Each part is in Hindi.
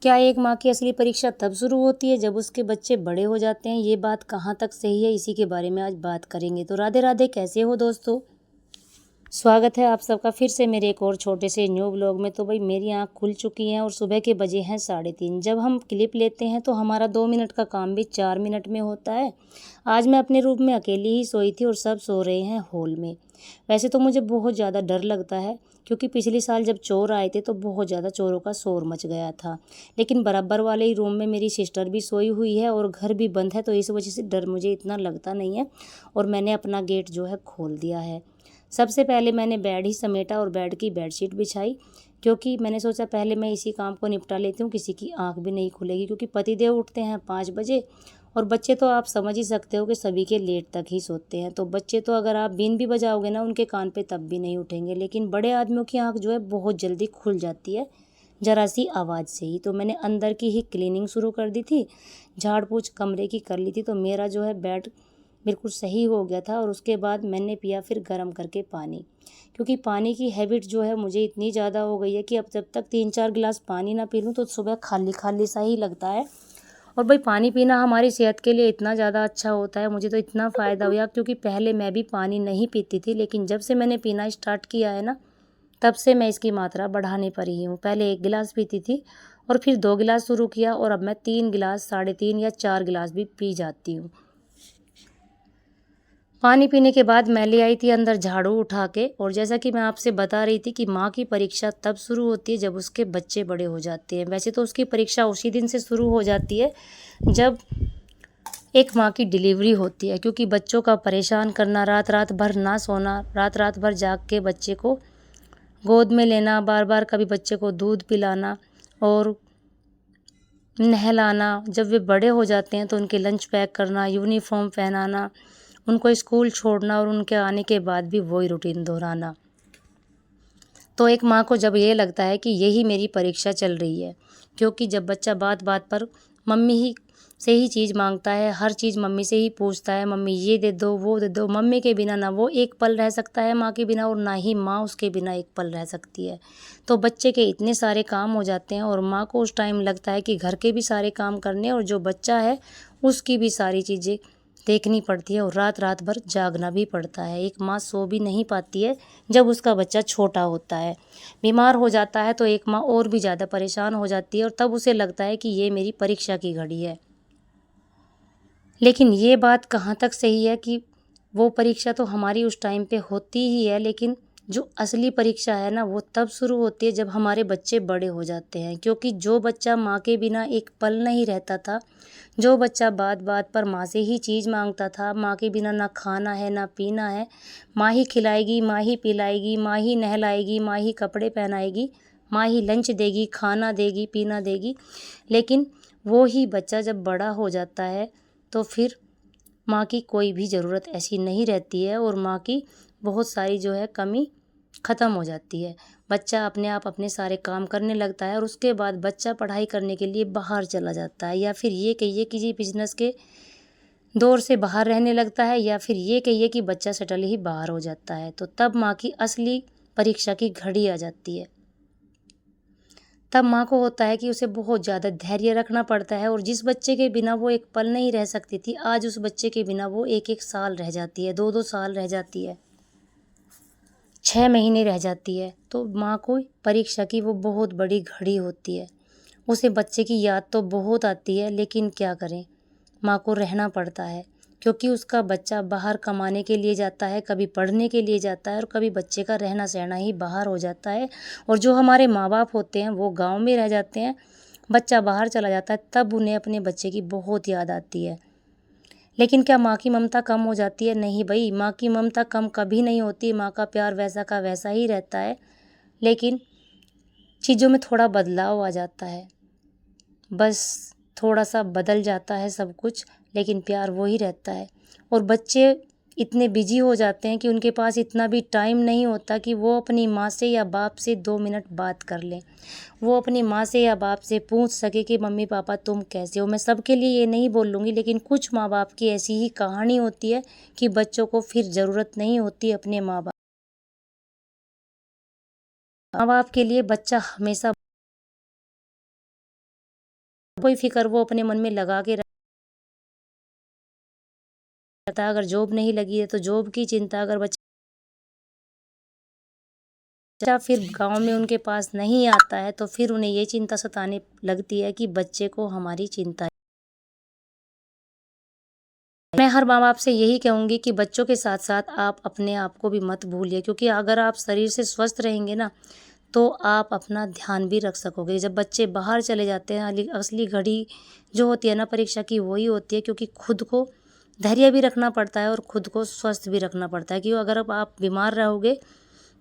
क्या एक माँ की असली परीक्षा तब शुरू होती है जब उसके बच्चे बड़े हो जाते हैं? ये बात कहाँ तक सही है, इसी के बारे में आज बात करेंगे। तो राधे राधे, कैसे हो दोस्तों? स्वागत है आप सबका फिर से मेरे एक और छोटे से न्यू ब्लॉग में। तो भाई मेरी आँख खुल चुकी हैं और सुबह के बजे हैं 3:30। जब हम क्लिप लेते हैं तो हमारा 2 मिनट का काम भी 4 मिनट में होता है। आज मैं अपने रूम में अकेली ही सोई थी और सब सो रहे हैं हॉल में। वैसे तो मुझे बहुत ज़्यादा डर लगता है, क्योंकि पिछले साल जब चोर आए थे तो बहुत ज़्यादा चोरों का शोर मच गया था। लेकिन बराबर वाले ही रूम में मेरी सिस्टर भी सोई हुई है और घर भी बंद है, तो इस वजह से डर मुझे इतना लगता नहीं है। और मैंने अपना गेट जो है खोल दिया है। सबसे पहले मैंने बेड ही समेटा और बेड की बेडशीट बिछाई, क्योंकि मैंने सोचा पहले मैं इसी काम को निपटा लेती हूँ, किसी की आंख भी नहीं खुलेगी। क्योंकि पतिदेव उठते हैं 5 बजे और बच्चे तो आप समझ ही सकते हो कि सभी के लेट तक ही सोते हैं। तो बच्चे तो अगर आप बीन भी बजाओगे ना उनके कान पे, तब भी नहीं उठेंगे। लेकिन बड़े आदमियों की आंख जो है बहुत जल्दी खुल जाती है, ज़रा सी आवाज़ से ही। तो मैंने अंदर की ही क्लीनिंग शुरू कर दी थी, झाड़ पोंछ कमरे की कर ली थी। तो मेरा जो है बेड बिल्कुल सही हो गया था। और उसके बाद मैंने पिया फिर गर्म करके पानी, क्योंकि पानी की हैबिट जो है मुझे इतनी ज़्यादा हो गई है कि अब जब तक 3-4 गिलास पानी ना पी लूँ तो सुबह खाली खाली सा ही लगता है। और भाई पानी पीना हमारी सेहत के लिए इतना ज़्यादा अच्छा होता है, मुझे तो इतना फ़ायदा हुआ। क्योंकि पहले मैं भी पानी नहीं पीती थी, लेकिन जब से मैंने पीना स्टार्ट किया है ना, तब से मैं इसकी मात्रा बढ़ाने पर ही हूँ। पहले 1 गिलास पीती थी और फिर 2 गिलास शुरू किया, और अब मैं 3 गिलास, 3.5 या 4 गिलास भी पी जाती हूँ। पानी पीने के बाद मैं ले आई थी अंदर झाड़ू उठा के। और जैसा कि मैं आपसे बता रही थी कि माँ की परीक्षा तब शुरू होती है जब उसके बच्चे बड़े हो जाते हैं। वैसे तो उसकी परीक्षा उसी दिन से शुरू हो जाती है जब एक माँ की डिलीवरी होती है, क्योंकि बच्चों का परेशान करना, रात रात भर ना सोना, रात रात भर जाग के बच्चे को गोद में लेना, बार बार कभी बच्चे को दूध पिलाना और नहलाना। जब वे बड़े हो जाते हैं तो उनके लंच पैक करना, यूनिफॉर्म पहनाना, उनको स्कूल छोड़ना और उनके आने के बाद भी वही रूटीन दोहराना। तो एक माँ को जब ये लगता है कि यही मेरी परीक्षा चल रही है, क्योंकि जब बच्चा बात बात पर मम्मी ही से ही चीज़ मांगता है, हर चीज़ मम्मी से ही पूछता है, मम्मी ये दे दो, वो दे दो। मम्मी के बिना ना वो एक पल रह सकता है माँ के बिना, और ना ही माँ उसके बिना एक पल रह सकती है। तो बच्चे के इतने सारे काम हो जाते हैं और माँ को उस टाइम लगता है कि घर के भी सारे काम करने, और जो बच्चा है उसकी भी सारी चीज़ें देखनी पड़ती है, और रात रात भर जागना भी पड़ता है। एक माँ सो भी नहीं पाती है जब उसका बच्चा छोटा होता है। बीमार हो जाता है तो एक माँ और भी ज़्यादा परेशान हो जाती है, और तब उसे लगता है कि ये मेरी परीक्षा की घड़ी है। लेकिन ये बात कहाँ तक सही है कि वो परीक्षा तो हमारी उस टाइम पे होती ही है, लेकिन जो असली परीक्षा है ना, वो तब शुरू होती है जब हमारे बच्चे बड़े हो जाते हैं। क्योंकि जो बच्चा माँ के बिना एक पल नहीं रहता था, जो बच्चा बात बात पर माँ से ही चीज़ मांगता था, माँ के बिना ना खाना है ना पीना है, माँ ही खिलाएगी, माँ ही पिलाएगी, माँ ही नहलाएगी, माँ ही कपड़े पहनाएगी, माँ ही लंच देगी, खाना देगी, पीना देगी। लेकिन वो ही बच्चा जब बड़ा हो जाता है तो फिर माँ की कोई भी ज़रूरत ऐसी नहीं रहती है, और माँ की बहुत सारी जो है कमी ख़त्म हो जाती है। बच्चा अपने आप अपने सारे काम करने लगता है, और उसके बाद बच्चा पढ़ाई करने के लिए बाहर चला जाता है, या फिर ये कहिए कि जी बिज़नेस के दौर से बाहर रहने लगता है, या फिर ये कहिए कि बच्चा सेटल ही बाहर हो जाता है। तो तब माँ की असली परीक्षा की घड़ी आ जाती है। तब माँ को होता है कि उसे बहुत ज़्यादा धैर्य रखना पड़ता है, और जिस बच्चे के बिना वो एक पल नहीं रह सकती थी, आज उस बच्चे के बिना वो 1-1 साल रह जाती है, 2-2 साल रह जाती है, 6 महीने रह जाती है। तो माँ को परीक्षा की वो बहुत बड़ी घड़ी होती है। उसे बच्चे की याद तो बहुत आती है, लेकिन क्या करें, माँ को रहना पड़ता है। क्योंकि उसका बच्चा बाहर कमाने के लिए जाता है, कभी पढ़ने के लिए जाता है, और कभी बच्चे का रहना सहना ही बाहर हो जाता है। और जो हमारे माँ बाप होते हैं वो गाँव में रह जाते हैं, बच्चा बाहर चला जाता है, तब उन्हें अपने बच्चे की बहुत याद आती है। लेकिन क्या माँ की ममता कम हो जाती है? नहीं भाई, माँ की ममता कम कभी नहीं होती। माँ का प्यार वैसा का वैसा ही रहता है, लेकिन चीज़ों में थोड़ा बदलाव आ जाता है। बस थोड़ा सा बदल जाता है सब कुछ, लेकिन प्यार वही रहता है। और बच्चे इतने बिजी हो जाते हैं कि उनके पास इतना भी टाइम नहीं होता कि वो अपनी माँ से या बाप से 2 मिनट बात कर लें। वो अपनी माँ से या बाप से पूछ सके कि मम्मी पापा तुम कैसे हो। मैं सबके लिए ये नहीं बोलूँगी, लेकिन कुछ माँ बाप की ऐसी ही कहानी होती है कि बच्चों को फिर ज़रूरत नहीं होती अपने माँ बाप के लिए। बच्चा हमेशा कोई फ़िक्र वो अपने मन में लगा के रहता है। अगर जॉब नहीं लगी है तो जॉब की चिंता, अगर बच्चा फिर गाँव में उनके पास नहीं आता है तो फिर उन्हें ये चिंता सताने लगती है कि बच्चे को हमारी चिंता है। मैं हर माँ-बाप से यही कहूँगी कि बच्चों के साथ-साथ आप अपने आप को भी मत भूलिए, क्योंकि अगर आप शरीर से स्वस्थ रहेंगे ना, तो आप अपना ध्यान भी रख सकोगे। जब बच्चे बाहर चले जाते हैं, असली घड़ी जो होती है ना परीक्षा की, वही होती है, क्योंकि खुद को धैर्य भी रखना पड़ता है और खुद को स्वस्थ भी रखना पड़ता है। क्यों, अगर अब आप बीमार रहोगे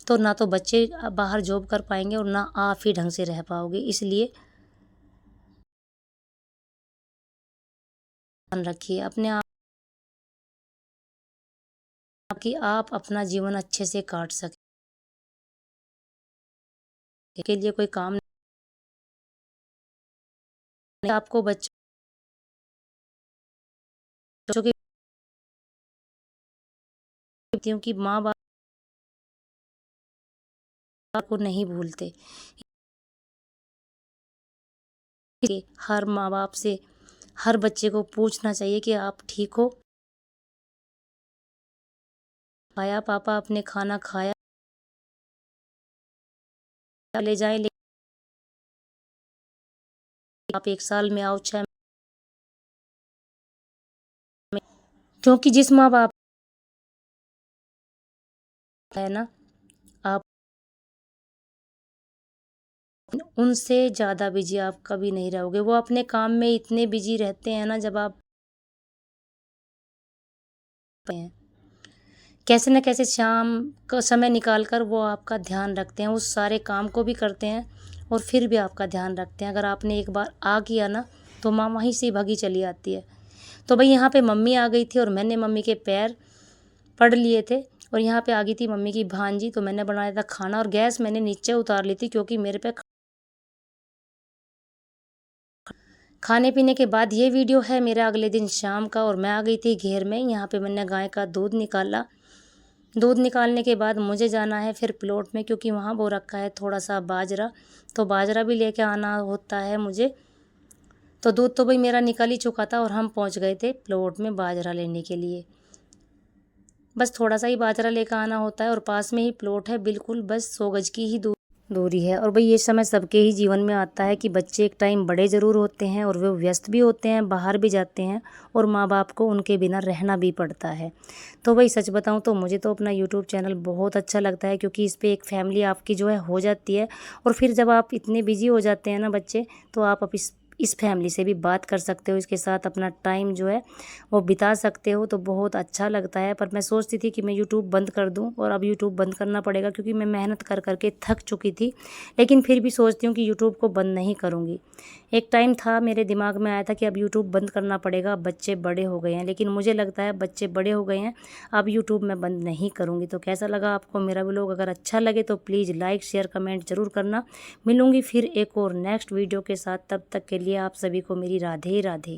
तो ना तो बच्चे बाहर जॉब कर पाएंगे और ना आप ही ढंग से रह पाओगे। इसलिए ध्यान रखिए अपने आप कि आप अपना जीवन अच्छे से काट सकें। के लिए कोई काम नहीं, आपको बच्चों के कि माँ-बाप को नहीं भूलते। हर माँ-बाप से हर बच्चे को पूछना चाहिए कि आप ठीक हो? खाया पापा, आपने खाना खाया? ले जाएँ, ले आप 1 साल में आओ, 6 में, क्योंकि जिस माँ-बाप है ना, आप उनसे ज़्यादा बिज़ी आप कभी नहीं रहोगे। वो अपने काम में इतने बिज़ी रहते हैं ना, जब आप हैं, कैसे न कैसे शाम का समय निकाल कर वो आपका ध्यान रखते हैं, उस सारे काम को भी करते हैं और फिर भी आपका ध्यान रखते हैं। अगर आपने एक बार किया ना, तो माँ वहीं से भगी चली आती है। तो भई यहाँ पे मम्मी आ गई थी और मैंने मम्मी के पैर पढ़ लिए थे और यहाँ पे आ गई थी मम्मी की भांजी, तो मैंने बनाया था खाना और गैस मैंने नीचे उतार ली थी, क्योंकि मेरे पे खाने पीने के बाद ये वीडियो है मेरा अगले दिन शाम का, और मैं आ गई थी घेर में। यहाँ पे मैंने गाय का दूध निकाला। दूध निकालने के बाद मुझे जाना है फिर प्लॉट में, क्योंकि वहाँ बो रखा है थोड़ा सा बाजरा, तो बाजरा भी लेके आना होता है मुझे। तो दूध तो भाई मेरा निकल ही चुका था और हम पहुँच गए थे प्लॉट में बाजरा लेने के लिए। बस थोड़ा सा ही बाजरा लेकर आना होता है और पास में ही प्लॉट है, बिल्कुल बस 100 गज की ही दूरी है। और भाई ये समय सबके ही जीवन में आता है कि बच्चे एक टाइम बड़े ज़रूर होते हैं और वे व्यस्त भी होते हैं, बाहर भी जाते हैं और माँ बाप को उनके बिना रहना भी पड़ता है। तो भाई सच बताऊं तो मुझे तो अपना यूट्यूब चैनल बहुत अच्छा लगता है, क्योंकि इस पर एक फैमिली आपकी जो है हो जाती है। और फिर जब आप इतने बिजी हो जाते हैं ना बच्चे, तो आप अब इस फैमिली से भी बात कर सकते हो, इसके साथ अपना टाइम जो है वो बिता सकते हो, तो बहुत अच्छा लगता है। पर मैं सोचती थी कि मैं यूट्यूब बंद कर दूं, और अब यूट्यूब बंद करना पड़ेगा, क्योंकि मैं मेहनत कर करके थक चुकी थी। लेकिन फिर भी सोचती हूँ कि यूट्यूब को बंद नहीं करूँगी। एक टाइम था मेरे दिमाग में आया था कि अब यूट्यूब बंद करना पड़ेगा, बच्चे बड़े हो गए हैं, लेकिन मुझे लगता है बच्चे बड़े हो गए हैं, अब यूट्यूब मैं बंद नहीं करूँगी। तो कैसा लगा आपको मेरा व्लॉग? अगर अच्छा लगे तो प्लीज़ लाइक शेयर कमेंट ज़रूर करना। मिलूँगी फिर एक और नेक्स्ट वीडियो के साथ, तब तक के लिए आप सभी को मेरी राधे राधे।